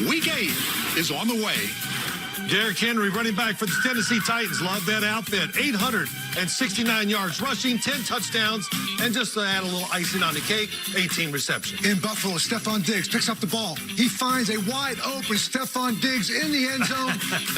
Week 8 is on the way. Derrick Henry, running back for the Tennessee Titans. Love that outfit. 869 yards rushing, 10 touchdowns, and just to add a little icing on the cake, 18 receptions. In Buffalo, Stephon Diggs picks up the ball. He finds a wide-open Stephon Diggs in the end zone.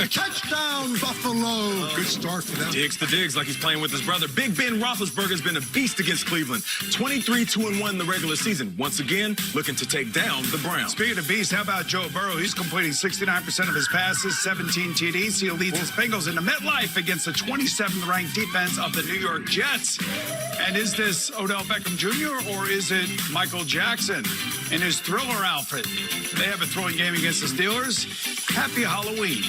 Touchdown, Buffalo. Good start for them. Diggs to Diggs like he's playing with his brother. Big Ben Roethlisberger has been a beast against Cleveland. 23-2-1 in the regular season. Once again, looking to take down the Browns. Speaking of beast, how about Joe Burrow? He's completing 69% of his passes, 17 TDs. He leads his Bengals into MetLife against the 27th-ranked defense of the New York Jets. And is this Odell Beckham Jr. or is it Michael Jackson in his Thriller outfit? They have a throwing game against the Steelers. Happy Halloween.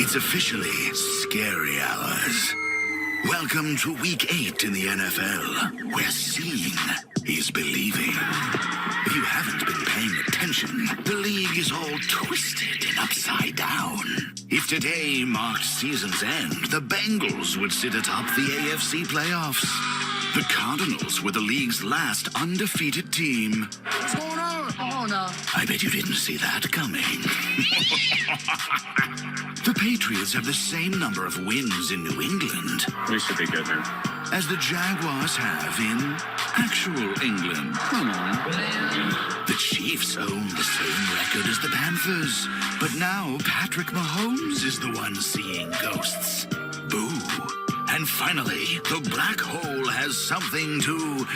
It's officially scary hours. Welcome to Week 8 in the NFL, where seeing is believing. If you haven't been paying attention, the league is all twisted and upside down. If today marked season's end, the Bengals would sit atop the AFC playoffs. The Cardinals were the league's last undefeated team. What's going on? Oh, no. I bet you didn't see that coming. The Patriots have the same number of wins in New England. We should be good here. As the Jaguars have in actual England. Come on. The Chiefs own the same record as the Panthers. But now Patrick Mahomes is the one seeing ghosts. Boo. And finally, the black hole has something to,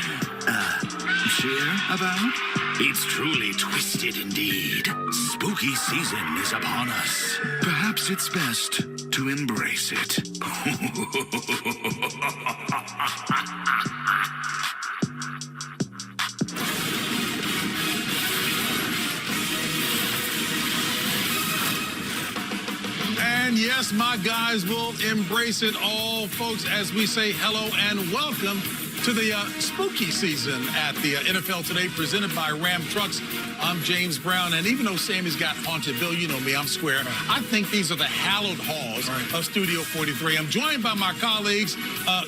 cheer about? It's truly twisted indeed. Spooky season is upon us. Perhaps it's best to embrace it. And yes, my guys will embrace it all, folks, as we say hello and welcome to the spooky season at the NFL Today, presented by Ram Trucks. I'm James Brown, and even though Sammy's got Haunted Bill, you know me, I'm square. I think these are the hallowed halls of Studio 43. I'm joined by my colleagues,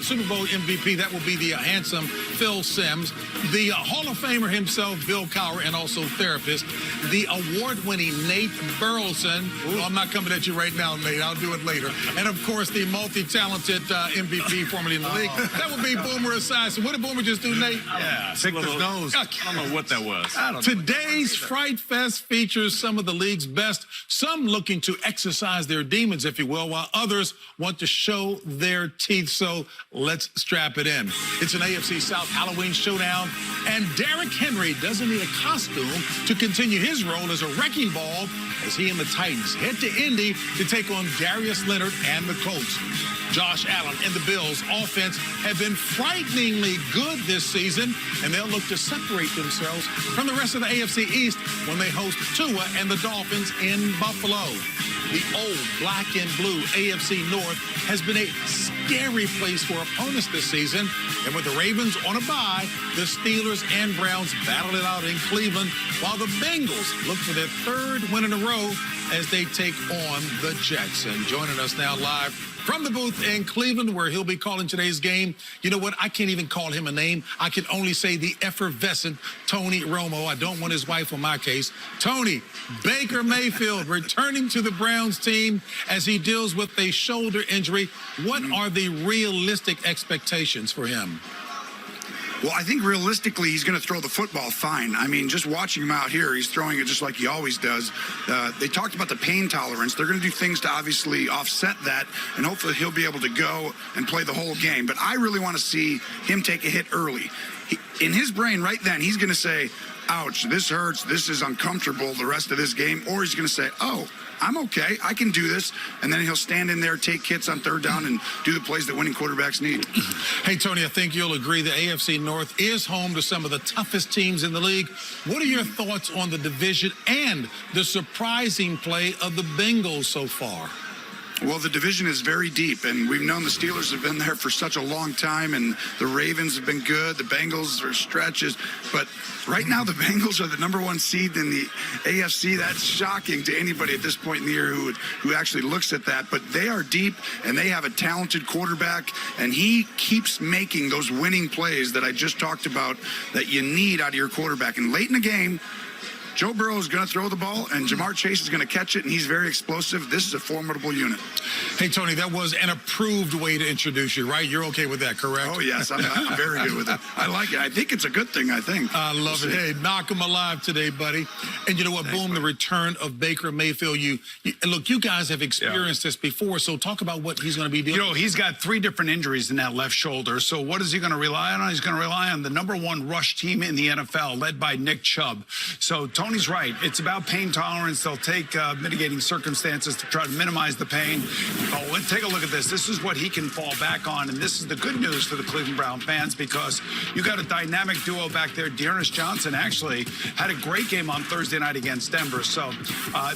Super Bowl MVP, that will be the handsome Phil Simms, the Hall of Famer himself, Bill Cowher, and also therapist, the award-winning Nate Burleson. Well, I'm not coming at you right now, Nate. I'll do it later. And, of course, the multi-talented MVP formerly in the league. That would be Boomer Esiason. What did Boomer just do, Nate? Yeah. Picked his nose. I don't know what that was. Today's Fright Fest features some of the league's best, some looking to exercise their demons, if you will, while others want to show their teeth. So let's strap it in. It's an AFC South Halloween showdown, and Derrick Henry doesn't need a costume to continue his role as a wrecking ball as he and the Titans head to Indy to take on Darius Leonard and the Colts. Josh Allen and the Bills' offense have been frighteningly good this season, and they'll look to separate themselves from the rest of the AFC East when they host Tua and the Dolphins in Buffalo. The old black and blue AFC North has been a scary place for opponents this season, and with the Ravens on a bye, the Steelers and Browns battle it out in Cleveland, while the Bengals look for their third win in a row as they take on the Jets. And joining us now live from the booth in Cleveland, where he'll be calling today's game. You know what? I can't even call him a name. I can only say the effervescent Tony Romo. I don't want his wife on my case. Tony, Baker Mayfield returning to the Browns team as he deals with a shoulder injury. What are the realistic expectations for him? Well, I think realistically he's going to throw the football fine. I mean, just watching him out here, he's throwing it just like he always does. They talked about the pain tolerance. They're going to do things to obviously offset that, and hopefully he'll be able to go and play the whole game. But I really want to see him take a hit early. In his brain right then, he's going to say, ouch, this hurts, this is uncomfortable the rest of this game. Or he's going to say, oh, I'm okay, I can do this. And then he'll stand in there, take hits on third down, and do the plays that winning quarterbacks need. Hey, Tony, I think you'll agree the AFC North is home to some of the toughest teams in the league. What are your thoughts on the division and the surprising play of the Bengals so far? Well, the division is very deep, and we've known the Steelers have been there for such a long time, and the Ravens have been good. The Bengals are stretches. But right now, the Bengals are the #1 seed in the AFC. That's shocking to anybody at this point in the year who actually looks at that. But they are deep, and they have a talented quarterback, and he keeps making those winning plays that I just talked about that you need out of your quarterback. And late in the game, Joe Burrow is going to throw the ball, and Jamar Chase is going to catch it, and he's very explosive. This is a formidable unit. Hey, Tony, that was an approved way to introduce you, right? You're okay with that, correct? Oh, yes. I'm very good with it. I like it. I think it's a good thing, I think. I love it. Hey, knock him alive today, buddy. And you know what? Boom, the return of Baker Mayfield. Look, you guys have experienced this before, so talk about what he's going to be doing. You know, he's got 3 different injuries in that left shoulder. So what is he going to rely on? He's going to rely on the #1 rush team in the NFL, led by Nick Chubb. So Tony's right. It's about pain tolerance. They'll take mitigating circumstances to try to minimize the pain. Oh, take a look at this. This is what he can fall back on. And this is the good news for the Cleveland Brown fans, because you got a dynamic duo back there. Dearness Johnson actually had a great game on Thursday night against Denver. So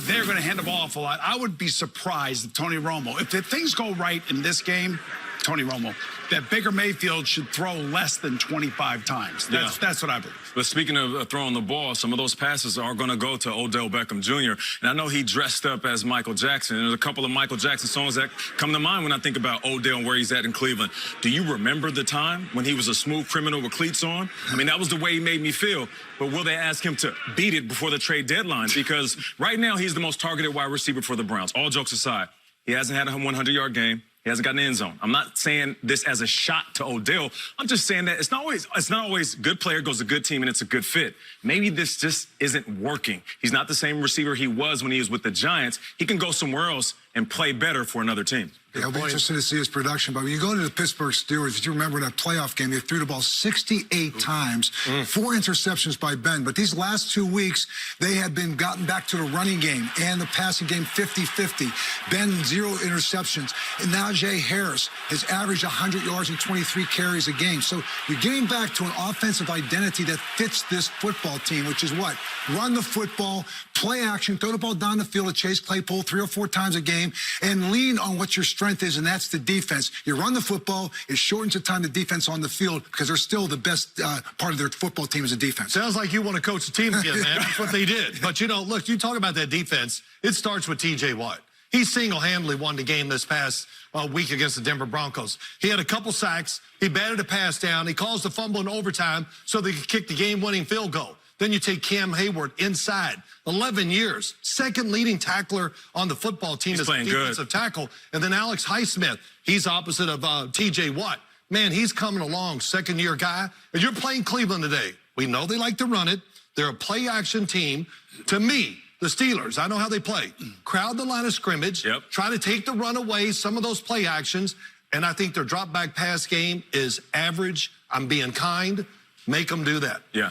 they're going to hand the ball off a lot. I would be surprised if Tony Romo, if things go right in this game, Tony Romo, that Baker Mayfield should throw less than 25 times. That's what I believe. But speaking of throwing the ball, some of those passes are going to go to Odell Beckham Jr. And I know he dressed up as Michael Jackson. There's a couple of Michael Jackson songs that come to mind when I think about Odell and where he's at in Cleveland. Do you remember the time when he was a smooth criminal with cleats on? I mean, that was the way he made me feel. But will they ask him to beat it before the trade deadline? Because right now he's the most targeted wide receiver for the Browns. All jokes aside, he hasn't had a 100-yard game. He hasn't gotten in the end zone. I'm not saying this as a shot to Odell. I'm just saying that it's not always good player goes to good team and it's a good fit. Maybe this just isn't working. He's not the same receiver he was when he was with the Giants. He can go somewhere else and play better for another team. Yeah, I'll be interested to see his production. But when you go into the Pittsburgh Steelers, if you remember that playoff game, they threw the ball 68 times, 4 interceptions by Ben. But these last 2 weeks, they have been gotten back to the running game and the passing game 50-50. Ben, 0 interceptions. And now Najee Harris has averaged 100 yards and 23 carries a game. So you're getting back to an offensive identity that fits this football team, which is what? Run the football, play action, throw the ball down the field to Chase Claypool 3 or 4 times a game, and lean on what your strength is, and that's the defense. You run the football, it shortens the time the defense on the field, because they're still the best part of their football team is the defense. Sounds like you want to coach the team again, man. That's what they did. But, you know, look, you talk about that defense. It starts with T.J. Watt. He single-handedly won the game this past week against the Denver Broncos. He had a couple sacks. He batted a pass down. He caused a fumble in overtime so they could kick the game-winning field goal. Then you take Cam Hayward inside. 11 years. Second leading tackler on the football team as a defensive tackle. And then Alex Highsmith. He's opposite of T.J. Watt. Man, he's coming along, second-year guy. And you're playing Cleveland today. We know they like to run it. They're a play-action team. To me, the Steelers, I know how they play. Crowd the line of scrimmage. Try to take the run away, some of those play actions. And I think their drop-back pass game is average. I'm being kind. Make them do that. Yeah.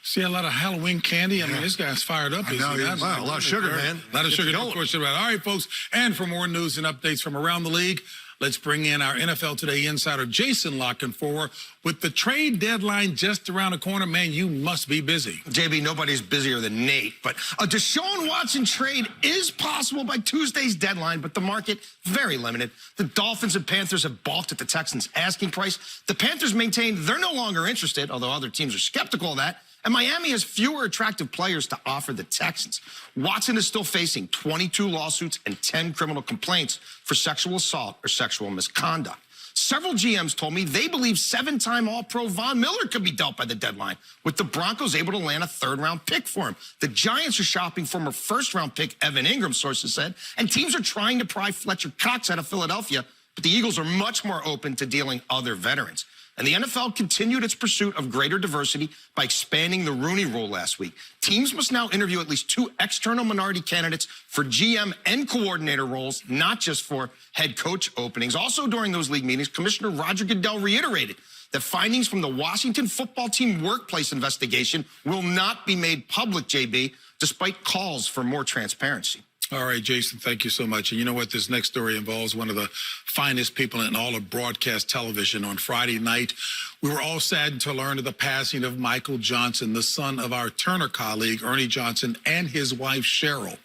See a lot of Halloween candy. I mean, this guy's fired up. I know, wow, a lot of sugar, man. A lot of sugar, no question about it. All right, folks. And for more news and updates from around the league, let's bring in our NFL Today insider, Jason Lockenfor. With the trade deadline just around the corner, man, you must be busy. JB, nobody's busier than Nate. But a Deshaun Watson trade is possible by Tuesday's deadline, but the market, very limited. The Dolphins and Panthers have balked at the Texans' asking price. The Panthers maintain they're no longer interested, although other teams are skeptical of that. And Miami has fewer attractive players to offer the Texans. Watson is still facing 22 lawsuits and 10 criminal complaints for sexual assault or sexual misconduct. Several GMs told me they believe 7-time All-Pro Von Miller could be dealt by the deadline, with the Broncos able to land a 3rd-round pick for him. The Giants are shopping for a 1st-round pick, Evan Ingram, sources said, and teams are trying to pry Fletcher Cox out of Philadelphia, but the Eagles are much more open to dealing other veterans. And the NFL continued its pursuit of greater diversity by expanding the Rooney Rule last week. Teams must now interview at least 2 external minority candidates for GM and coordinator roles, not just for head coach openings. Also during those league meetings, Commissioner Roger Goodell reiterated that findings from the Washington football team workplace investigation will not be made public, JB, despite calls for more transparency. All right, Jason, thank you so much. And you know what? This next story involves one of the finest people in all of broadcast television. On Friday night, we were all saddened to learn of the passing of Michael Johnson, the son of our Turner colleague, Ernie Johnson, and his wife, Cheryl.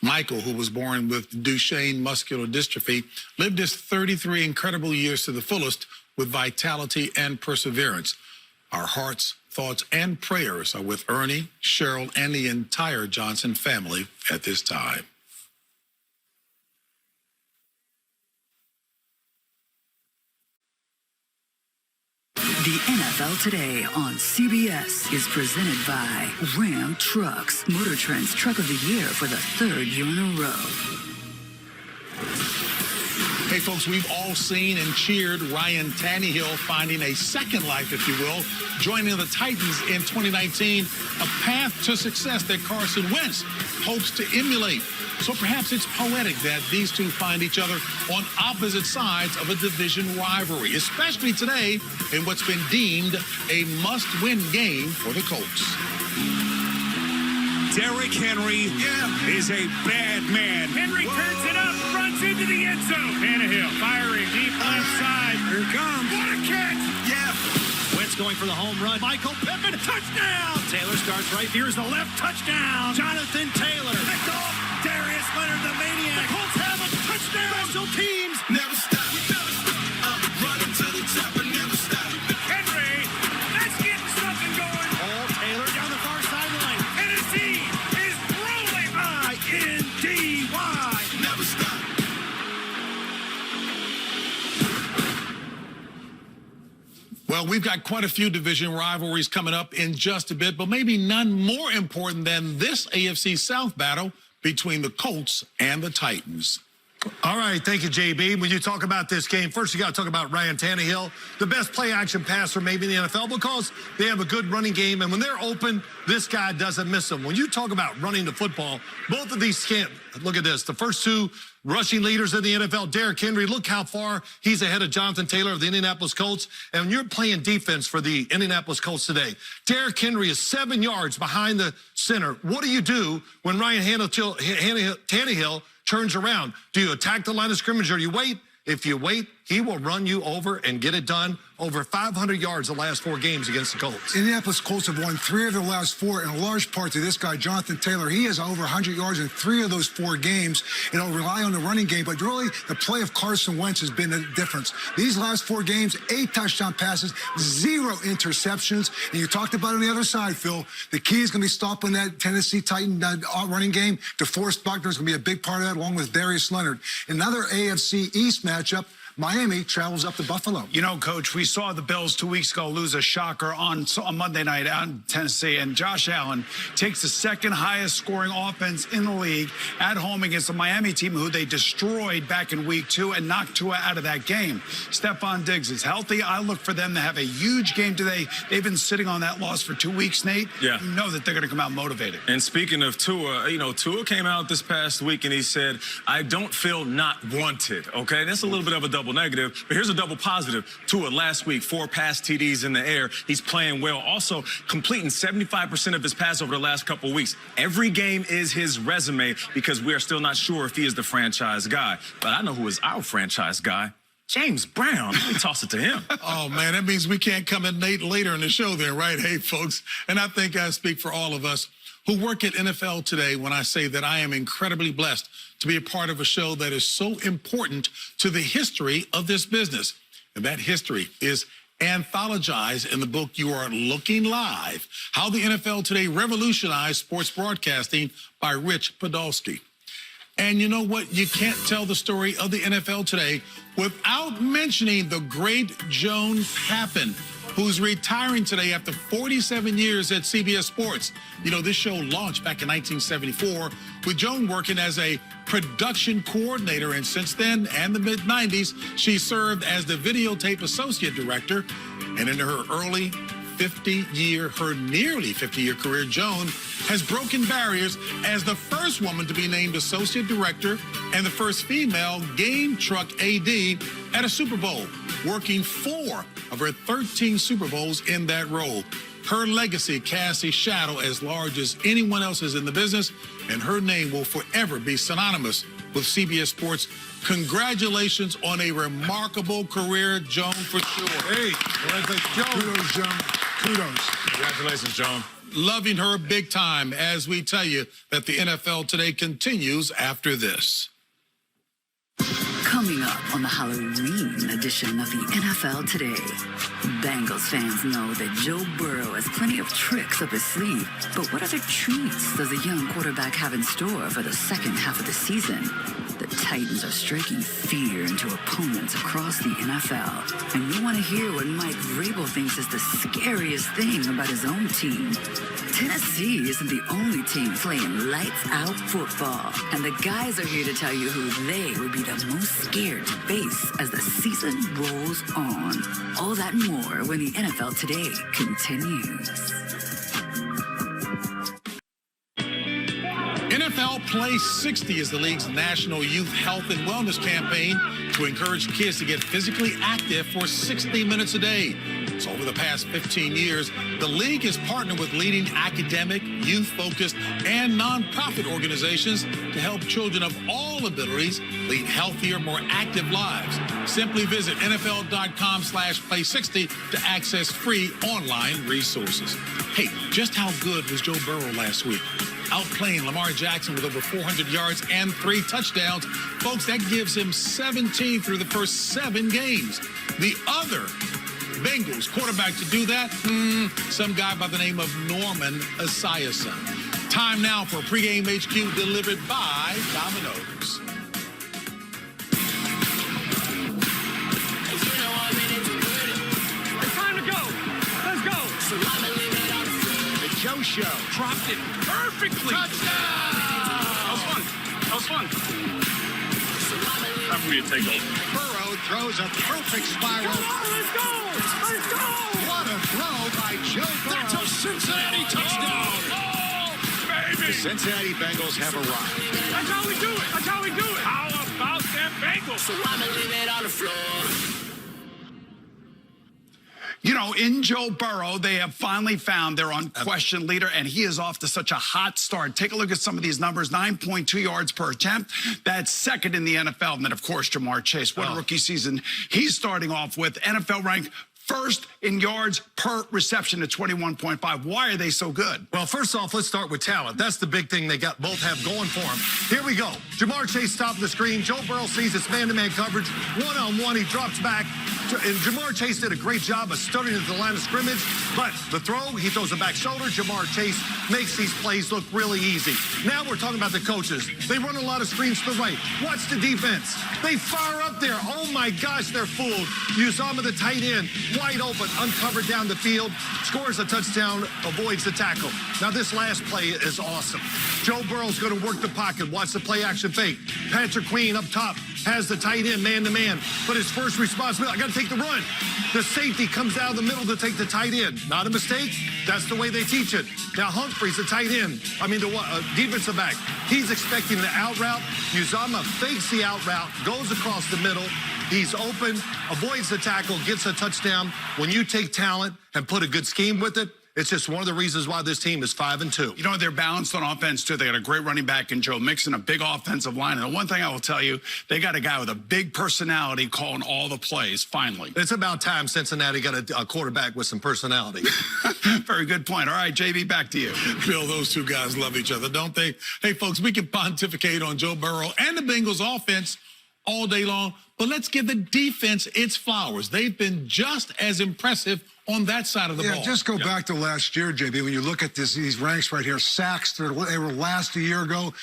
Michael, who was born with Duchenne muscular dystrophy, lived his 33 incredible years to the fullest with vitality and perseverance. Our hearts, thoughts, and prayers are with Ernie, Cheryl, and the entire Johnson family at this time. The NFL Today on CBS is presented by Ram Trucks, Motor Trend's Truck of the Year for the 3rd year in a row. Hey, folks, we've all seen and cheered Ryan Tannehill finding a second life, if you will, joining the Titans in 2019, a path to success that Carson Wentz hopes to emulate. So perhaps it's poetic that these two find each other on opposite sides of a division rivalry, especially today in what's been deemed a must-win game for the Colts. Derrick Henry is a bad man. Henry turns it up, runs into the end zone. Tannehill firing deep left side. Here it comes. What a catch! Yeah. Wentz going for the home run. Michael Pittman, touchdown! Taylor starts right. Here's the left, touchdown! Jonathan Taylor. Picked off. Darius Leonard, the maniac. The Colts have a touchdown. Special teams. Never stop. Running to the top and never stop. Henry, that's getting something going. Paul Taylor down the far sideline. Tennessee is rolling. I-N-D-Y. Never stop. Well, we've got quite a few division rivalries coming up in just a bit, but maybe none more important than this AFC South battle between the Colts and the Titans. All right, thank you, JB. When you talk about this game, first you got to talk about Ryan Tannehill, the best play-action passer maybe in the NFL because they have a good running game, and when they're open, this guy doesn't miss them. When you talk about running the football, both of these can't. Look at this. The first two rushing leaders in the NFL, Derrick Henry, look how far he's ahead of Jonathan Taylor of the Indianapolis Colts. And when you're playing defense for the Indianapolis Colts today, Derrick Henry is 7 yards behind the center. What do you do when Ryan Tannehill turns around? Do you attack the line of scrimmage or do you wait? If you wait, he will run you over and get it done. Over 500 yards the last 4 games against the Colts. Indianapolis Colts have won 3 of their last 4, in a large part to this guy, Jonathan Taylor. He has over 100 yards in 3 of those 4 games. It'll rely on the running game, but really the play of Carson Wentz has been the difference. These last 4 games, 8 touchdown passes, 0 interceptions. And you talked about on the other side, Phil, the key is going to be stopping that Tennessee Titan running game. DeForest Buckner is going to be a big part of that, along with Darius Leonard. Another AFC East matchup. Miami travels up to Buffalo. You know, Coach, we saw the Bills 2 weeks ago lose a shocker on Monday night out in Tennessee, and Josh Allen takes the 2nd highest scoring offense in the league at home against the Miami team, who they destroyed back in week 2 and knocked Tua out of that game. Stephon Diggs is healthy. I look for them to have a huge game today. They've been sitting on that loss for 2 weeks, Nate. Yeah. You know that they're going to come out motivated. And speaking of Tua, Tua came out this past week and he said, I don't feel not wanted, okay? That's a little bit of a double negative, but here's a double positive. Tua last week, 4 pass TDs in the air. He's playing well. Also, completing 75% of his pass over the last couple of weeks. Every game is his resume because we are still not sure if he is the franchise guy. But I know who is our franchise guy. James Brown. Let me toss it to him. Oh, man, that means we can't come in later in the show then, right? Hey, folks, and I think I speak for all of us who work at NFL Today when I say that I am incredibly blessed to be a part of a show that is so important to the history of this business. And that history is anthologized in the book You Are Looking Live, How the NFL Today Revolutionized Sports Broadcasting by Rich Podolsky. And you know what? You can't tell the story of the NFL Today without mentioning the great Joan Pappin, who's retiring today after 47 years at CBS Sports. You know, this show launched back in 1974 with Joan working as a production coordinator. And since then and the mid-90s, she served as the videotape associate director. And in her nearly 50-year career, Joan has broken barriers as the first woman to be named associate director and the first female game truck AD at a Super Bowl, working 4 of her 13 Super Bowls in that role. Her legacy casts a shadow as large as anyone else's in the business, and her name will forever be synonymous with CBS Sports. Congratulations on a remarkable career, Joan, for sure. Hey, kudos, Joan. Kudos. Congratulations, Joan. Loving her big time as we tell you that the NFL Today continues after this. Coming up on the Halloween edition of the NFL Today, Bengals fans know that Joe Burrow has plenty of tricks up his sleeve, but what other treats does a young quarterback have in store for the second half of the season? The Titans are striking fear into opponents across the NFL. And you want to hear what Mike Vrabel thinks is the scariest thing about his own team. Tennessee isn't the only team playing lights-out football. And the guys are here to tell you who they would be the most scared to face as the season rolls on. All that and more when the NFL Today continues. NFL Play 60 is the league's national youth health and wellness campaign to encourage kids to get physically active for 60 minutes a day. So over the past 15 years, the league has partnered with leading academic, youth-focused, and nonprofit organizations to help children of all abilities lead healthier, more active lives. Simply visit NFL.com/play60 to access free online resources. Hey, just how good was Joe Burrow last week? Outplaying Lamar Jackson with over 400 yards and 3 touchdowns. Folks, that gives him 17 through the first 7 games. The other Bengals quarterback to do that, some guy by the name of Norman Esiason. Time now for Pregame HQ delivered by Domino's. It's time to go. Let's go. The Joe Show. Dropped it perfectly. Touchdown! That was fun. Time for me to take over. Burrow throws a perfect spiral. Let's go. What a throw by Joe Burrow. That's a Cincinnati touchdown. The Cincinnati Bengals have arrived. That's how we do it. How about them Bengals? You know, in Joe Burrow, they have finally found their unquestioned leader, and he is off to such a hot start. Take a look at some of these numbers, 9.2 yards per attempt. That's second in the NFL. And then, of course, Jamar Chase. What a rookie season he's starting off with. NFL ranked first in yards per reception at 21.5. Why are they so good? Well, first off, let's start with talent. That's the big thing they both have going for them. Here we go. Jamar Chase stopped the screen. Joe Burrow sees it's man-to-man coverage. One-on-one, he drops back. And Jamar Chase did a great job of studying at the line of scrimmage. But the throw, he throws a back shoulder. Jamar Chase makes these plays look really easy. Now we're talking about the coaches. They run a lot of screens to the right. Watch the defense. They fire up there. Oh, my gosh, they're fooled. Uzama, the tight end, wide open, uncovered down the field, scores a touchdown, avoids the tackle. Now, this last play is awesome. Joe Burrow's going to work the pocket. Watch the play action fake. Patrick Queen up top has the tight end man-to-man. But his first responsibility, I got to take the run. The safety comes down the middle to take the tight end. Not a mistake. That's the way they teach it. Now, Humphrey's the tight end. The defensive back. He's expecting the out route. Uzama fakes the out route, goes across the middle. He's open, avoids the tackle, gets a touchdown. When you take talent and put a good scheme with it, it's just one of the reasons why this team is 5-2. You know, they're balanced on offense, too. They got a great running back in Joe Mixon, a big offensive line. And the one thing I will tell you, they got a guy with a big personality calling all the plays, finally. It's about time Cincinnati got a quarterback with some personality. Very good point. All right, JB, back to you. Bill, those two guys love each other, don't they? Hey, folks, we can pontificate on Joe Burrow and the Bengals offense all day long, but let's give the defense its flowers. They've been just as impressive on that side of the ball. Yeah, just go back to last year, JB. When you look at these ranks right here, sacks, they were last a year ago.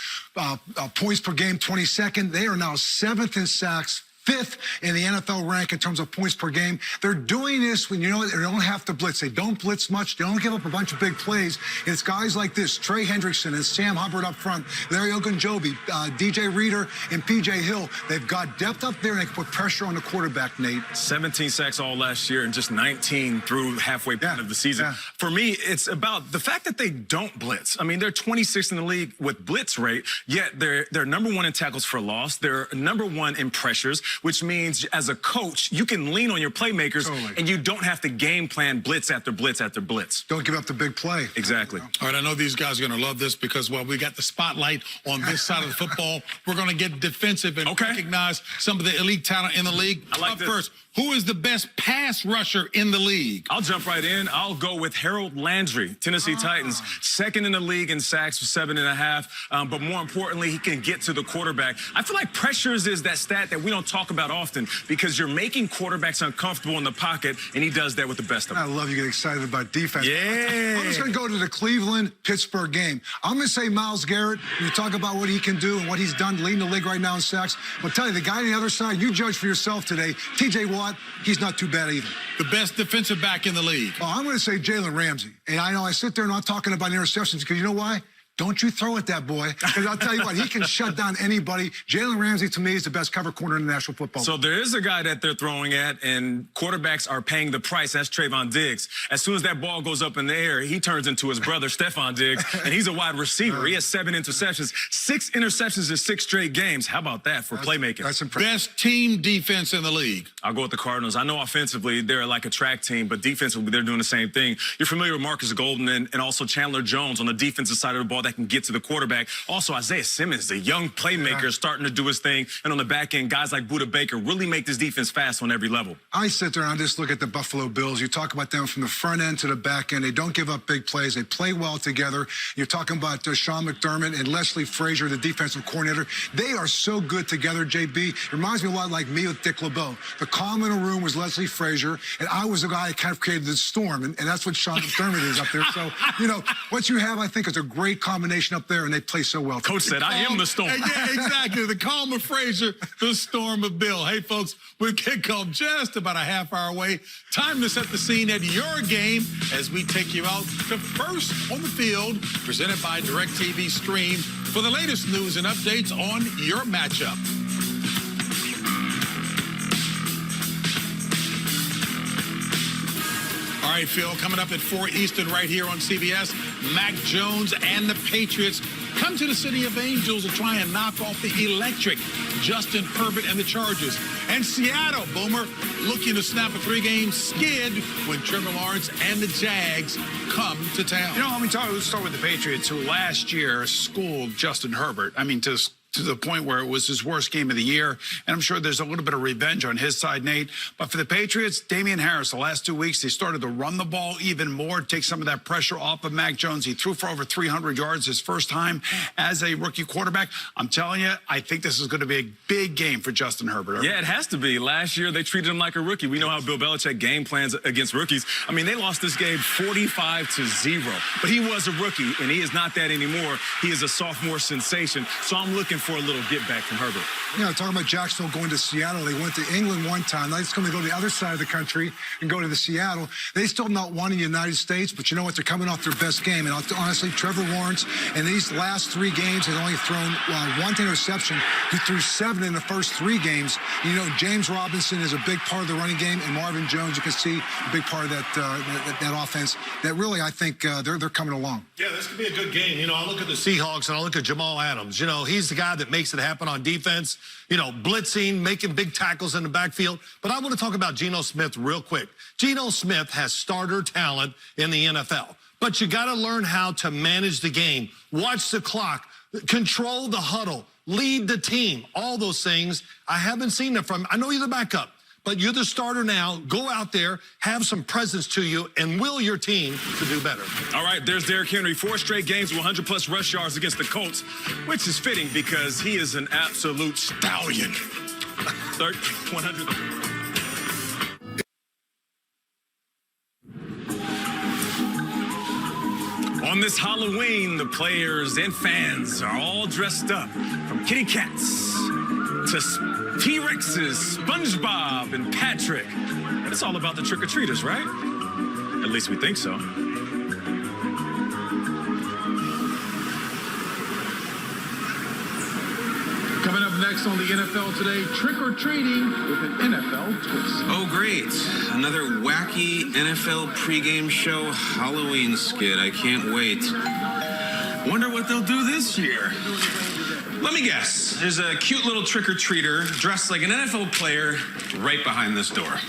Points per game, 22nd. They are now 7th in sacks, 5th in the NFL rank in terms of points per game. They're doing this when, they don't have to blitz. They don't blitz much. They don't give up a bunch of big plays. It's guys like this, Trey Hendrickson and Sam Hubbard up front, Larry Ogunjobi, DJ Reader, and P.J. Hill. They've got depth up there, and they can put pressure on the quarterback, Nate. 17 sacks all last year and just 19 through halfway point of the season. Yeah. For me, it's about the fact that they don't blitz. They're 26th in the league with blitz rate, yet they're number 1 in tackles for loss. They're number 1 in pressures, which means as a coach, you can lean on your playmakers and you don't have to game plan blitz after blitz after blitz. Don't give up the big play. Exactly. All right, I know these guys are going to love this because, we got the spotlight on this side of the football. We're going to get defensive and recognize some of the elite talent in the league. I like Up this. first, Who is the best pass rusher in the league? I'll jump right in. I'll go with Harold Landry, Tennessee Titans. Second in the league in sacks for 7.5. But more importantly, he can get to the quarterback. I feel like pressures is that stat that we don't talk about often because you're making quarterbacks uncomfortable in the pocket, and he does that with the best of them. I love you get excited about defense. Yeah. I'm just going to go to the Cleveland-Pittsburgh game. I'm going to say Myles Garrett. You talk about what he can do and what he's done leading the league right now in sacks. I'll tell you, the guy on the other side, you judge for yourself today. T.J. Watt, he's not too bad either. The best defensive back in the league. Oh, I'm going to say Jalen Ramsey. And I know I sit there not talking about interceptions because you know why? Don't you throw at that boy. Because I'll tell you what, he can shut down anybody. Jalen Ramsey, to me, is the best cover corner in the National Football League. So there is a guy that they're throwing at, and quarterbacks are paying the price. That's Trayvon Diggs. As soon as that ball goes up in the air, he turns into his brother, Stephon Diggs, and he's a wide receiver. He has 7 interceptions, 6 interceptions in 6 straight games. How about that for playmaking? That's impressive. Best team defense in the league. I'll go with the Cardinals. I know offensively they're like a track team, but defensively they're doing the same thing. You're familiar with Marcus Golden and also Chandler Jones on the defensive side of the ball that can get to the quarterback. Also, Isaiah Simmons, the young playmaker, starting to do his thing. And on the back end, guys like Budda Baker really make this defense fast on every level. I sit there and I just look at the Buffalo Bills. You talk about them from the front end to the back end. They don't give up big plays. They play well together. You're talking about Sean McDermott and Leslie Frazier, the defensive coordinator. They are so good together, JB. It reminds me a lot like me with Dick LeBeau. The calm in a room was Leslie Frazier, and I was the guy that kind of created the storm, and that's what Sean McDermott is up there. So, you know, what you have, I think, is a great combination up there, and they play so well. Coach said, I am the storm. Yeah, exactly. The calm of Frazier, the storm of Bill. Hey, folks, we're kickoff just about a half hour away. Time to set the scene at your game as we take you out to First on the Field, presented by DirecTV Stream for the latest news and updates on your matchup. All right, Phil, coming up at 4 Eastern right here on CBS, Mac Jones and the Patriots come to the City of Angels to try and knock off the electric Justin Herbert and the Chargers. And Seattle, Boomer, looking to snap a 3-game skid when Trevor Lawrence and the Jags come to town. You know, let's start with the Patriots, who last year schooled Justin Herbert. I mean, to the point where it was his worst game of the year. And I'm sure there's a little bit of revenge on his side, Nate. But for the Patriots, Damian Harris, the last 2 weeks, they started to run the ball even more, take some of that pressure off of Mac Jones. He threw for over 300 yards his first time as a rookie quarterback. I'm telling you, I think this is going to be a big game for Justin Herbert. Yeah, it has to be. Last year, they treated him like a rookie. We know how Bill Belichick game plans against rookies. I mean, they lost this game 45-0. But he was a rookie, and he is not that anymore. He is a sophomore sensation. So I'm looking for a little get back from Herbert. You know, talking about Jacksonville going to Seattle, they went to England one time. Now it's going to go to the other side of the country and go to the Seattle. They still not won in the United States, but you know what? They're coming off their best game. And honestly, Trevor Lawrence, in these last 3 games, has only thrown 1 interception. He threw 7 in the first 3 games. You know, James Robinson is a big part of the running game, and Marvin Jones, you can see a big part of that offense. That really, I think, they're coming along. Yeah, this could be a good game. You know, I look at the Seahawks and I look at Jamal Adams. You know, he's the guy that makes it happen on defense, you know, blitzing, making big tackles in the backfield. But I want to talk about Geno Smith real quick. Geno Smith has starter talent in the NFL, but you got to learn how to manage the game, watch the clock, control the huddle, lead the team, all those things. I haven't seen it from, I know you're the backup, but you're the starter now. Go out there, have some presence to you, and will your team to do better. All right, there's Derrick Henry. 4 straight games with 100-plus rush yards against the Colts, which is fitting because he is an absolute stallion. 100. On this Halloween, the players and fans are all dressed up, from kitty cats to T-Rexes, SpongeBob, and Patrick. And it's all about the trick-or-treaters, right? At least we think so. Coming up next on the NFL Today, trick-or-treating with an NFL twist. Oh, great. Another wacky NFL pregame show Halloween skit. I can't wait. Wonder what they'll do this year. Let me guess. There's a cute little trick-or-treater dressed like an NFL player right behind this door.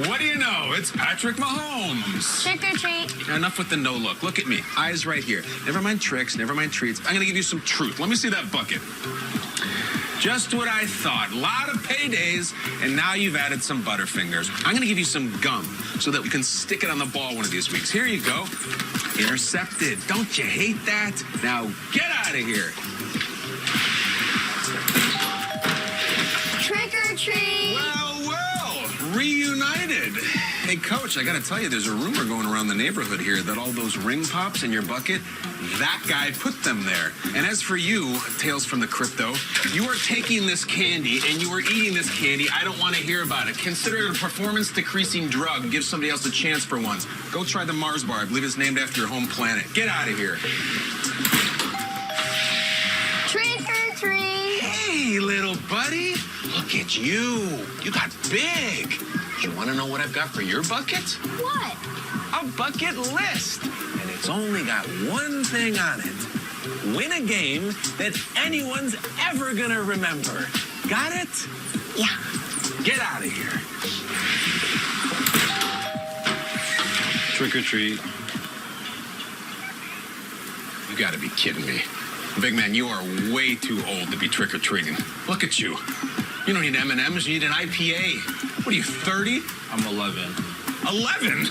What do you know? It's Patrick Mahomes. Trick or treat. Enough with the no look. Look at me. Eyes right here. Never mind tricks, never mind treats. I'm going to give you some truth. Let me see that bucket. Just what I thought. A lot of paydays, and now you've added some Butterfingers. I'm going to give you some gum so that we can stick it on the ball one of these weeks. Here you go. Intercepted. Don't you hate that? Now get out of here. Trick or treat! Well, reunited. Hey, Coach, I got to tell you, there's a rumor going around the neighborhood here that all those ring pops in your bucket, that guy put them there. And as for you, Tales from the Crypto, you are taking this candy and you are eating this candy. I don't want to hear about it. Consider it a performance-decreasing drug. Give somebody else a chance for once. Go try the Mars bar. I believe it's named after your home planet. Get out of here. Trick or treat! Hey, little buddy. Look at you. You got big. You want to know what I've got for your bucket? What? A bucket list. And it's only got one thing on it. Win a game that anyone's ever going to remember. Got it? Yeah. Get out of here. Trick or treat. You got to be kidding me. Big man, you are way too old to be trick-or-treating. Look at you. You don't need M&Ms, you need an IPA. What are you, 30? I'm 11. 11?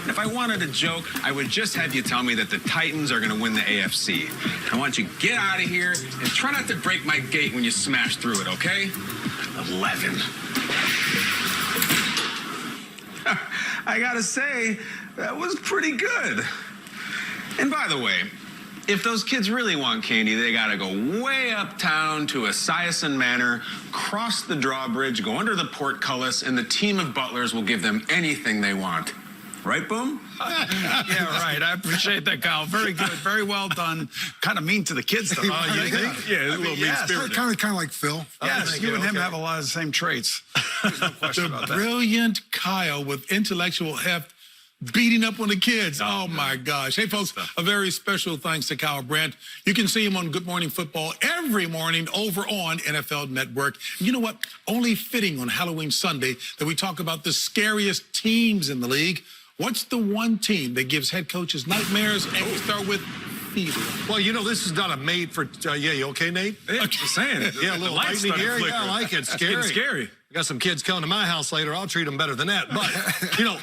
If I wanted a joke, I would just have you tell me that the Titans are going to win the AFC. I want you to get out of here and try not to break my gate when you smash through it, okay? 11. I gotta say, that was pretty good. And by the way, if those kids really want candy, they gotta go way uptown to Esiason Manor, cross the drawbridge, go under the portcullis, and the team of butlers will give them anything they want. Right, Boom? Yeah, right. I appreciate that, Kyle. Very good. Very well done. Kind of mean to the kids, though. You think? Yeah, it's a little mean-spirited. Kind of like Phil. Yes, you and him have a lot of the same traits. There's no question about that. Brilliant Kyle with intellectual heft beating up on the kids. Oh, my gosh. Hey, folks, a very special thanks to Kyle Brandt. You can see him on Good Morning Football every morning over on NFL Network. You know what? Only fitting on Halloween Sunday that we talk about the scariest teams in the league. What's the one team that gives head coaches nightmares? And we start with fever. Well, you know, this is not a made for... yeah, you okay, Nate? Yeah, I'm just saying. Yeah, a little lightning here. Yeah, I like it. Scary. It's scary. Got some kids coming to my house later. I'll treat them better than that. But, you know,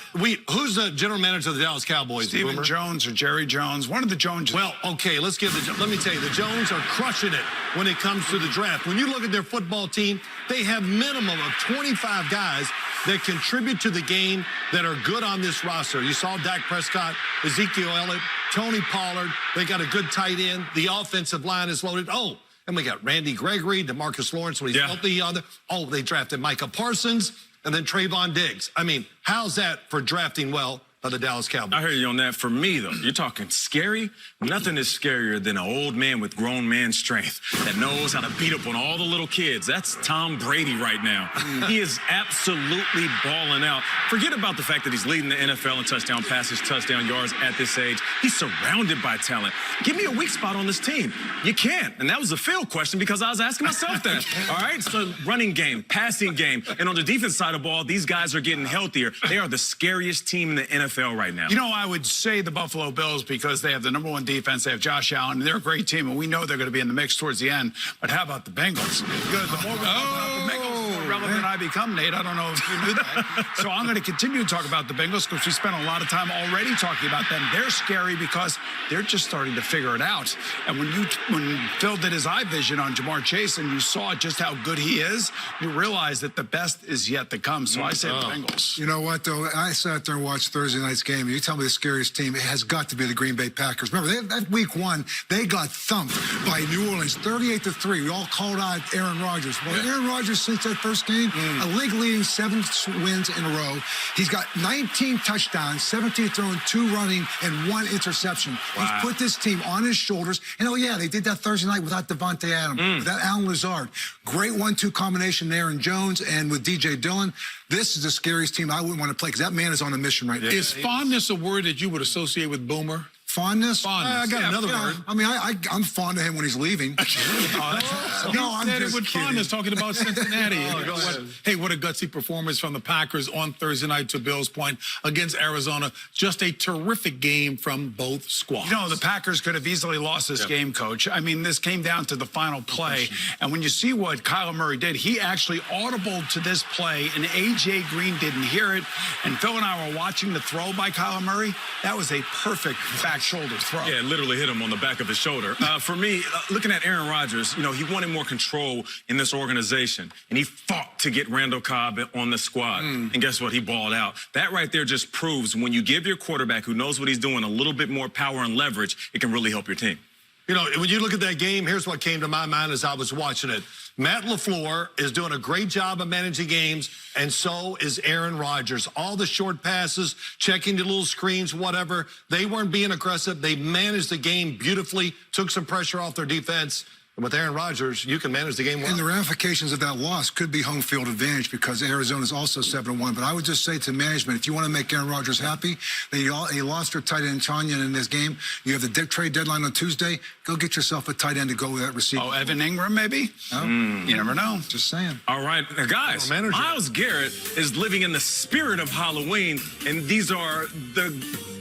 who's the general manager of the Dallas Cowboys? Stephen Boomer? Jones or Jerry Jones. One of the Joneses. Well, okay, let me tell you, the Jones are crushing it when it comes to the draft. When you look at their football team, they have minimum of 25 guys that contribute to the game that are good on this roster. You saw Dak Prescott, Ezekiel Elliott, Tony Pollard. They got a good tight end. The offensive line is loaded. Oh, and we got Randy Gregory, DeMarcus Lawrence when he's healthy. Oh, they drafted Micah Parsons and then Trayvon Diggs. I mean, how's that for drafting well by the Dallas Cowboys? I hear you on that. For me, though, you're talking scary. Nothing is scarier than an old man with grown man strength that knows how to beat up on all the little kids. That's Tom Brady right now. He is absolutely balling out. Forget about the fact that he's leading the NFL in touchdown passes, touchdown yards at this age. He's surrounded by talent. Give me a weak spot on this team. You can't. And that was a failed question because I was asking myself that. All right? So running game, passing game, and on the defense side of the ball, these guys are getting healthier. They are the scariest team in the NFL right now. You know, I would say the Buffalo Bills because they have the #1 defense. They have Josh Allen, and they're a great team, and we know they're going to be in the mix towards the end. But how about the Bengals? Because the more we talk about the Bengals, the more relevant I become, Nate. I don't know if you knew that. So I'm going to continue to talk about the Bengals because we spent a lot of time already talking about them. They're scary because they're just starting to figure it out. And when Phil did his eye vision on Jamar Chase and you saw just how good he is, you realize that the best is yet to come. So I say the Bengals. You know what, though? I sat there and watched Thursday night's game. You tell me the scariest team, it has got to be the Green Bay Packers. Remember, that week one, they got thumped by New Orleans, 38-3. We all called out Aaron Rodgers. Well, Aaron Rodgers, since that first game, a league-leading 7 wins in a row. He's got 19 touchdowns, 17 throwing, 2 running, and 1 interception. He's put this team on his shoulders. And, oh, yeah, they did that Thursday night without Devontae Adams, without Alan Lazard. Great 1-2 combination, Aaron Jones and with DJ Dillon. This is the scariest team I wouldn't want to play because that man is on a mission right now. Is fondness a word that you would associate with Boomer? Fondness? I got another word. I mean, I'm fond of him when he's leaving. No, I'm said it just with kidding. fondness, talking about Cincinnati. Go ahead. Hey, what a gutsy performance from the Packers on Thursday night, to Bill's point, against Arizona. Just a terrific game from both squads. You know, the Packers could have easily lost this game, Coach. I mean, this came down to the final play. And when you see what Kyler Murray did, he actually audibled to this play, and A.J. Green didn't hear it. And Phil and I were watching the throw by Kyler Murray. That was a perfect back shoulder throw. Yeah, literally hit him on the back of his shoulder. For me, looking at Aaron Rodgers, you know, he wanted more control in this organization, and he fought to get Randall Cobb on the squad. And guess what? He balled out. That right there just proves when you give your quarterback who knows what he's doing a little bit more power and leverage, it can really help your team. You know, when you look at that game, here's what came to my mind as I was watching it. Matt LaFleur is doing a great job of managing games, and so is Aaron Rodgers. All the short passes, checking the little screens, whatever. They weren't being aggressive. They managed the game beautifully, took some pressure off their defense. And with Aaron Rodgers, you can manage the game well. And the ramifications of that loss could be home field advantage because Arizona is also 7-1. But I would just say to management, if you want to make Aaron Rodgers happy, then you lost your tight end Tanya in this game. You have the trade deadline on Tuesday. Go get yourself a tight end to go with that receiver. Oh, Evan Ingram, maybe? No? You never know. Just saying. All right, now guys, Myles Garrett is living in the spirit of Halloween, and these are the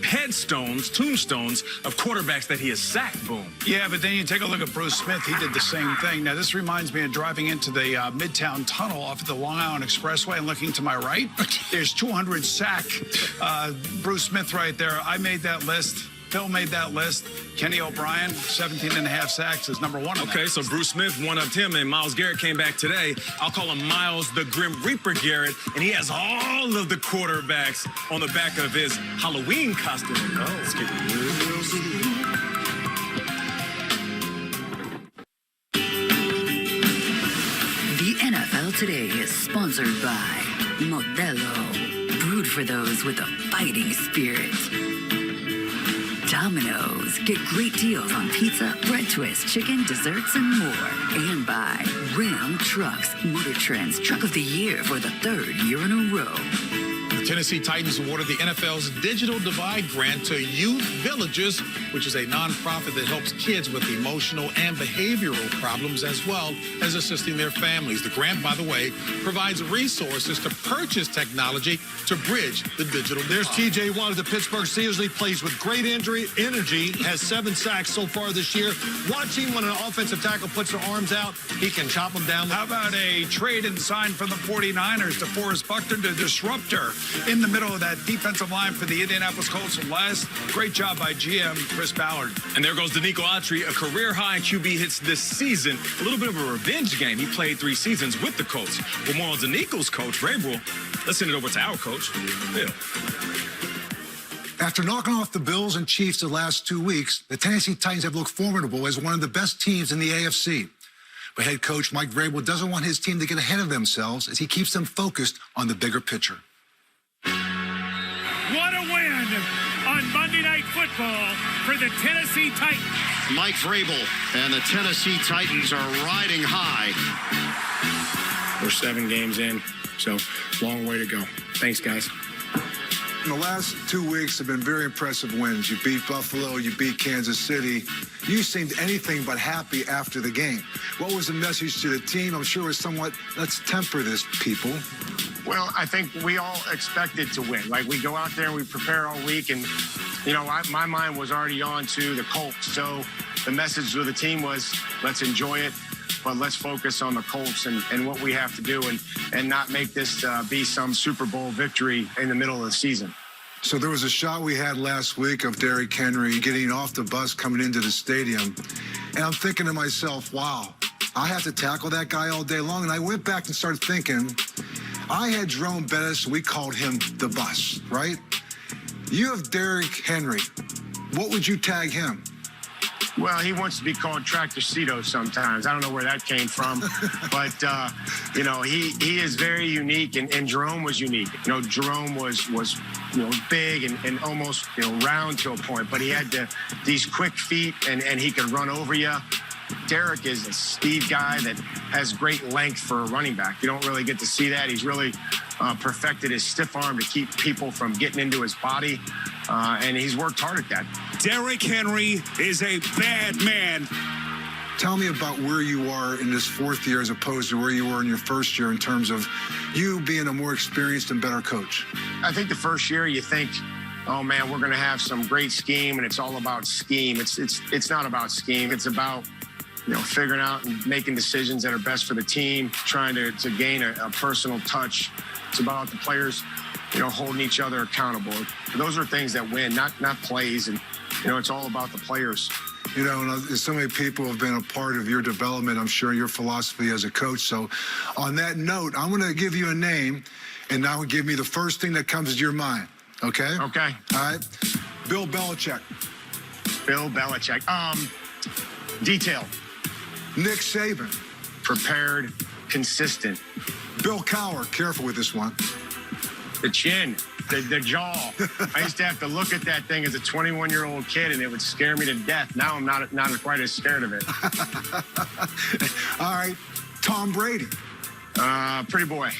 headstones, tombstones of quarterbacks that he has sacked. Boom. Yeah, but then you take a look at Bruce Smith. He did the same thing. Now, this reminds me of driving into the Midtown Tunnel off of the Long Island Expressway and looking to my right. There's 200 sack Bruce Smith right there. I made that list. Phil made that list. Kenny O'Brien, 17.5 sacks, is number one. Okay, so Bruce Smith one-upped him, and Myles Garrett came back today. I'll call him Myles the Grim Reaper Garrett, and he has all of the quarterbacks on the back of his Halloween costume. Oh, let's get real soon. The NFL Today is sponsored by Modelo, brewed for those with a fighting spirit. Domino's, get great deals on pizza, bread twists, chicken, desserts, and more. And by Ram Trucks, Motor Trend's Truck of the Year for the 3rd year in a row. The Tennessee Titans awarded the NFL's Digital Divide Grant to Youth Villages, which is a nonprofit that helps kids with emotional and behavioral problems as well as assisting their families. The grant, by the way, provides resources to purchase technology to bridge the digital divide. There's T.J. Watt of the Pittsburgh Steelers. He plays with great energy, has 7 sacks so far this year. Watching when an offensive tackle puts their arms out, he can chop them down. How about a trade and sign from the 49ers to Forrest Buckner, the disruptor, in the middle of that defensive line for the Indianapolis Colts from last. Great job by GM Chris Ballard. And there goes Danico Autry, a career-high QB hits this season. A little bit of a revenge game. He played 3 seasons with the Colts. For more on Danico's coach, Vrabel, let's send it over to our coach, Bill. After knocking off the Bills and Chiefs the last 2 weeks, the Tennessee Titans have looked formidable as one of the best teams in the AFC. But head coach Mike Vrabel doesn't want his team to get ahead of themselves as he keeps them focused on the bigger picture. What a win on Monday Night Football for the Tennessee Titans. Mike Vrabel and the Tennessee Titans are riding high. We're 7 games in, so long way to go. Thanks, guys. The last 2 weeks have been very impressive wins. You beat Buffalo, you beat Kansas City. You seemed anything but happy after the game. What was the message to the team? I'm sure it was somewhat, let's temper this, people. Well, I think we all expected to win. Like, we go out there and we prepare all week, and, you know, my mind was already on to the Colts. So the message to the team was, let's enjoy it, but let's focus on the Colts and what we have to do and not make this be some Super Bowl victory in the middle of the season. So there was a shot we had last week of Derrick Henry getting off the bus coming into the stadium. And I'm thinking to myself, wow, I have to tackle that guy all day long. And I went back and started thinking, I had Jerome Bettis, we called him the bus, right? You have Derrick Henry. What would you tag him? Well, he wants to be called Tractor Cito sometimes. I don't know where that came from. But, you know, he is very unique, and Jerome was unique. You know, Jerome was you know, big and almost, you know, round to a point. But he had these quick feet, and he could run over you. Derek is a speed guy that has great length for a running back. You don't really get to see that. He's really perfected his stiff arm to keep people from getting into his body, and he's worked hard at that. Derrick Henry is a bad man. Tell me about where you are in this fourth year as opposed to where you were in your first year in terms of you being a more experienced and better coach. I think the first year you think, oh man, we're going to have some great scheme, and it's all about scheme. It's not about scheme. It's about, you know, figuring out and making decisions that are best for the team, trying to gain a personal touch. It's about the players, you know, holding each other accountable. Those are things that win, not plays. And, you know, it's all about the players. You know, and so many people have been a part of your development, I'm sure, your philosophy as a coach. So on that note, I'm going to give you a name, and now give me the first thing that comes to your mind. Okay? Okay. All right. Bill Belichick. Bill Belichick. Detailed. Nick Saban. Prepared. Consistent. Bill Cowher. Careful with this one. The chin. The jaw. I used to have to look at that thing as a 21-year-old kid, and it would scare me to death. Now I'm not quite as scared of it. All right. Tom Brady. Pretty boy.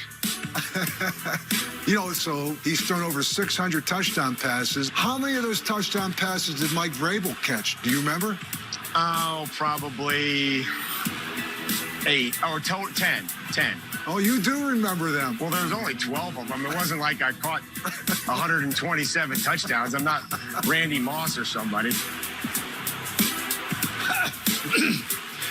You know, so he's thrown over 600 touchdown passes. How many of those touchdown passes did Mike Vrabel catch? Do you remember? Oh, probably 8 or 10. Oh, you do remember them. Well, there was only 12 of them. It wasn't like I caught 127 touchdowns. I'm not Randy Moss or somebody.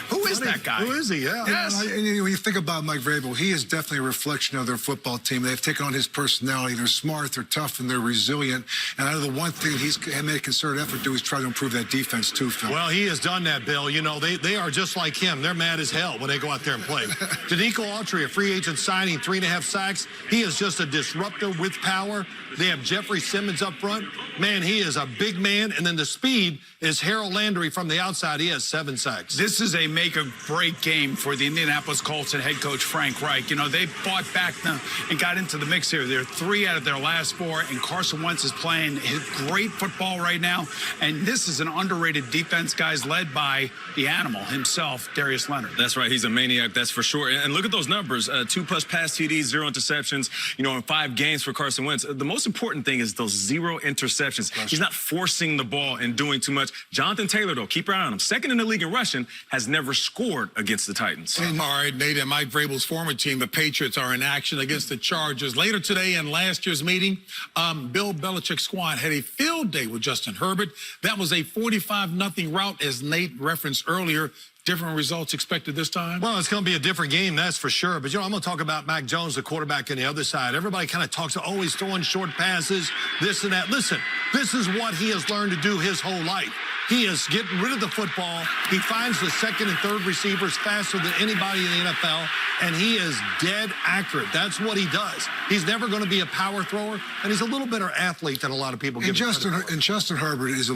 Who is that guy? Who is he? Yeah. Yes. And when you think about Mike Vrabel, he is definitely a reflection of their football team. They've taken on his personality. They're smart, they're tough, and they're resilient. And I know the one thing he's made a concerted effort to do is try to improve that defense too, Phil. Well, he has done that, Bill. You know, they are just like him. They're mad as hell when they go out there and play. Danico Autry, a free agent signing, 3.5 sacks. He is just a disruptor with power. They have Jeffrey Simmons up front. Man, he is a big man. And then the speed is Harold Landry from the outside. He has 7 sacks. This is a make-or-break game for the Indianapolis Colts and head coach Frank Reich. You know, they fought back now and got into the mix here. They're 3 out of their last 4, and Carson Wentz is playing his great football right now. And this is an underrated defense, guys, led by the animal himself, Darius Leonard. That's right. He's a maniac, that's for sure. And look at those numbers. 2+ pass TDs, 0 interceptions, you know, in 5 games for Carson Wentz. The most important thing is those 0 interceptions. He's not forcing the ball and doing too much. Jonathan Taylor, though, keep your eye on him. Second in the league in rushing, has never scored against the Titans. All right, Nate, and Mike Vrabel's former team, the Patriots, are in action against the Chargers. Later today in last year's meeting, Bill Belichick's squad had a field day with Justin Herbert. That was a 45-0 rout, as Nate referenced earlier. Different results expected this time? Well, it's going to be a different game, that's for sure. But, you know, I'm going to talk about Mac Jones, the quarterback on the other side. Everybody kind of talks, oh, he's throwing short passes, this and that. Listen, this is what he has learned to do his whole life. He is getting rid of the football. He finds the second and third receivers faster than anybody in the NFL, and he is dead accurate. That's what he does. He's never going to be a power thrower, and he's a little better athlete than a lot of people give him credit for. And Justin Herbert is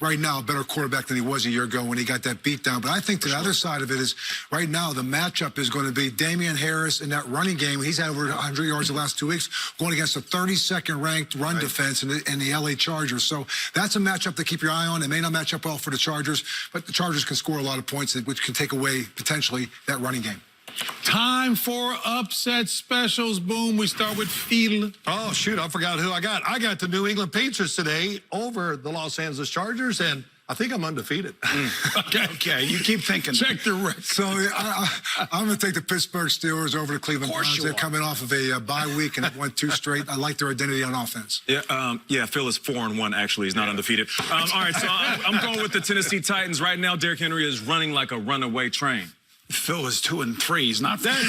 right now a better quarterback than he was a year ago when he got that beat down. But I think the other side of it is right now the matchup is going to be Damian Harris in that running game. He's had over 100 yards the last 2 weeks going against a 32nd ranked run defense in the LA Chargers. So that's a matchup to keep your eye on. It may not match up well for the Chargers, but the Chargers can score a lot of points, which can take away potentially that running game. Time for upset specials. Boom. We start with Phil. Oh, shoot, I forgot who I got. I got the New England Patriots today over the Los Angeles Chargers, and I think I'm undefeated. Okay, you keep thinking. Check the record. So I'm going to take the Pittsburgh Steelers over the Cleveland Browns. They're coming off of a bye week and have won 2 straight. I like their identity on offense. Yeah, Phil is 4-1, actually. He's not undefeated. All right, so I'm going with the Tennessee Titans. Right now, Derrick Henry is running like a runaway train. Phil is 2 and 3. He's not. Wait, Come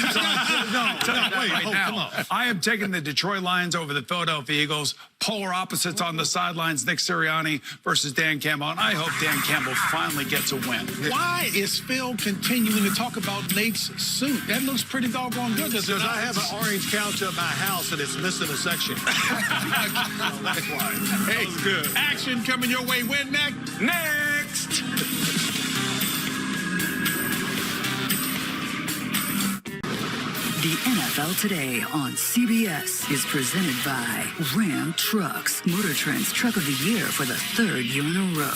on. I am taking the Detroit Lions over the Philadelphia Eagles. Polar opposites on the sidelines. Nick Sirianni versus Dan Campbell. And I hope Dan Campbell finally gets a win. Why is Phil continuing to talk about Nate's suit? That looks pretty doggone good. Because I have an orange couch at my house and it's missing a section. That's why. Hey, good. Action coming your way. When next? Next! The NFL Today on CBS is presented by Ram Trucks, Motor Trend's Truck of the Year for the 3rd year in a row.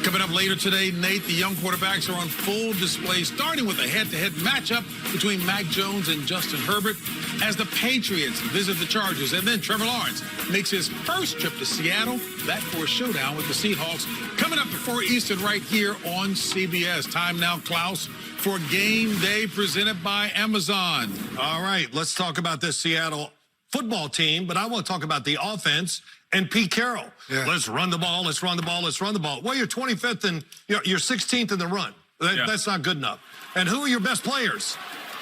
Coming up later today, Nate, the young quarterbacks are on full display, starting with a head-to-head matchup between Mac Jones and Justin Herbert as the Patriots visit the Chargers. And then Trevor Lawrence makes his first trip to Seattle, that for a showdown with the Seahawks. Coming up before Eastern right here on CBS. Time now, Klaus, for Game Day presented by Amazon. All right, let's talk about this Seattle football team, but I want to talk about the offense and Pete Carroll. Yeah. Let's run the ball, let's run the ball, let's run the ball. Well, you're 25th and you're 16th in the run. That's not good enough. And who are your best players?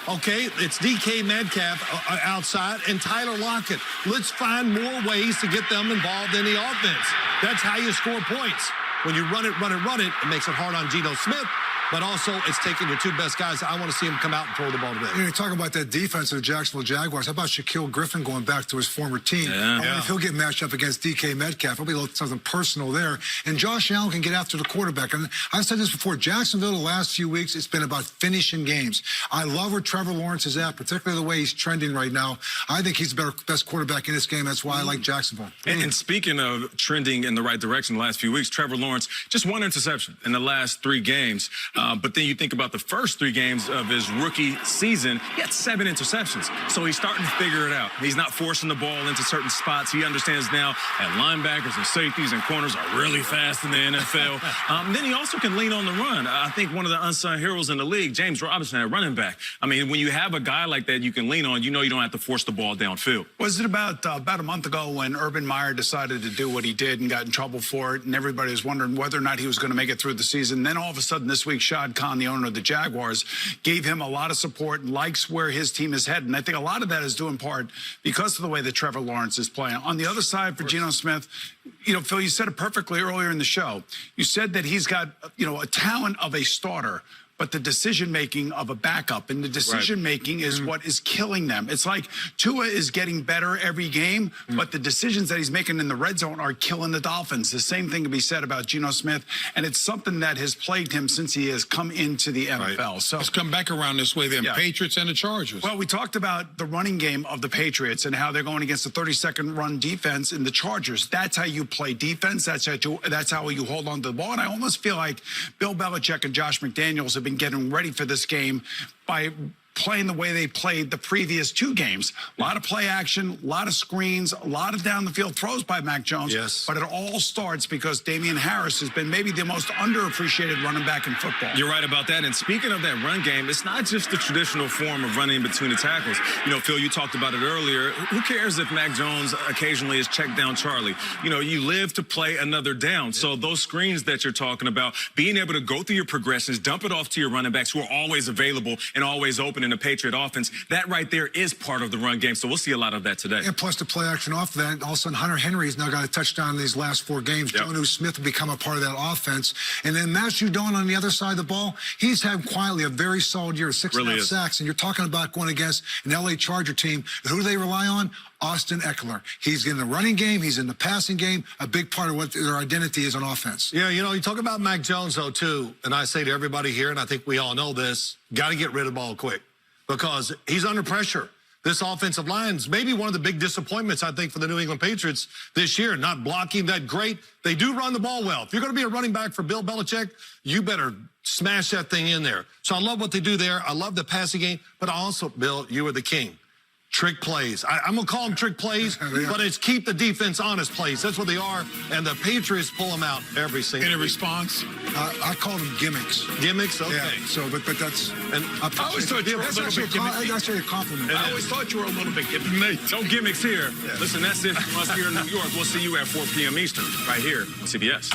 Okay, it's DK Metcalf outside and Tyler Lockett. Let's find more ways to get them involved in the offense. That's how you score points. When you run it, it makes it hard on Geno Smith. But also, it's taking your two best guys. I want to see him come out and throw the ball today. You're talking about that defense of the Jacksonville Jaguars. How about Shaquille Griffin going back to his former team? If he'll get matched up against DK Metcalf, it'll be a little something personal there. And Josh Allen can get after the quarterback. And I've said this before, Jacksonville the last few weeks, it's been about finishing games. I love where Trevor Lawrence is at, particularly the way he's trending right now. I think he's the best quarterback in this game. That's why I like Jacksonville. And speaking of trending in the right direction the last few weeks, Trevor Lawrence, just one interception in the last 3 games. But then you think about the first 3 games of his rookie season, he had 7 interceptions. So he's starting to figure it out. He's not forcing the ball into certain spots. He understands now that linebackers and safeties and corners are really fast in the NFL. Then he also can lean on the run. I think one of the unsung heroes in the league, James Robinson, at running back. I mean, when you have a guy like that you can lean on, you know you don't have to force the ball downfield. Was it about a month ago when Urban Meyer decided to do what he did and got in trouble for it, and everybody was wondering whether or not he was going to make it through the season? Then all of a sudden this week, Shad Khan, the owner of the Jaguars, gave him a lot of support and likes where his team is headed. And I think a lot of that is due in part because of the way that Trevor Lawrence is playing. On the other side for Geno Smith, Phil, you said it perfectly earlier in the show. You said that he's got, a talent of a starter, but the decision-making of a backup, and the decision-making is what is killing them. It's like Tua is getting better every game, but the decisions that he's making in the red zone are killing the Dolphins. The same thing can be said about Geno Smith, and it's something that has plagued him since he has come into the NFL. So let's come back around this way then. Patriots and the Chargers. Well, we talked about the running game of the Patriots and how they're going against the 32nd run defense in the Chargers. That's how you play defense. That's how you hold on to the ball. And I almost feel like Bill Belichick and Josh McDaniels have been getting ready for this game by playing the way they played the previous 2 games. A lot of play action, a lot of screens, a lot of down the field throws by Mac Jones. Yes. But it all starts because Damian Harris has been maybe the most underappreciated running back in football. You're right about that. And speaking of that run game, it's not just the traditional form of running between the tackles. Phil, you talked about it earlier. Who cares if Mac Jones occasionally is checked down Charlie? You live to play another down. So those screens that you're talking about, being able to go through your progressions, dump it off to your running backs who are always available and always open in the Patriot offense, that right there is part of the run game. So we'll see a lot of that today. And plus the play action off of that, all of a sudden Hunter Henry's now got a touchdown in these last 4 games. Jonnu Smith will become a part of that offense. And then Matthew Judon on the other side of the ball, he's had quietly a very solid year, 6.5 sacks. And you're talking about going against an LA Charger team. Who do they rely on? Austin Eckler. He's in the running game. He's in the passing game. A big part of what their identity is on offense. Yeah, you talk about Mac Jones, though, too. And I say to everybody here, and I think we all know this, got to get rid of the ball quick because he's under pressure. This offensive line's maybe one of the big disappointments, I think, for the New England Patriots this year. Not blocking that great. They do run the ball well. If you're going to be a running back for Bill Belichick, you better smash that thing in there. So I love what they do there. I love the passing game. But also, Bill, you are the king. Trick plays. I'm going to call them trick plays, but it's keep the defense honest plays. That's what they are, and the Patriots pull them out every single Any response? I call them gimmicks. Gimmicks? Okay. Yeah, so, but that's... And I always thought you were a little bit gimmicky. That's actually a compliment. I always thought you were a little bit gimmicky. No gimmicks here. Listen, that's it from us here in New York. We'll see you at 4 p.m. Eastern right here on CBS.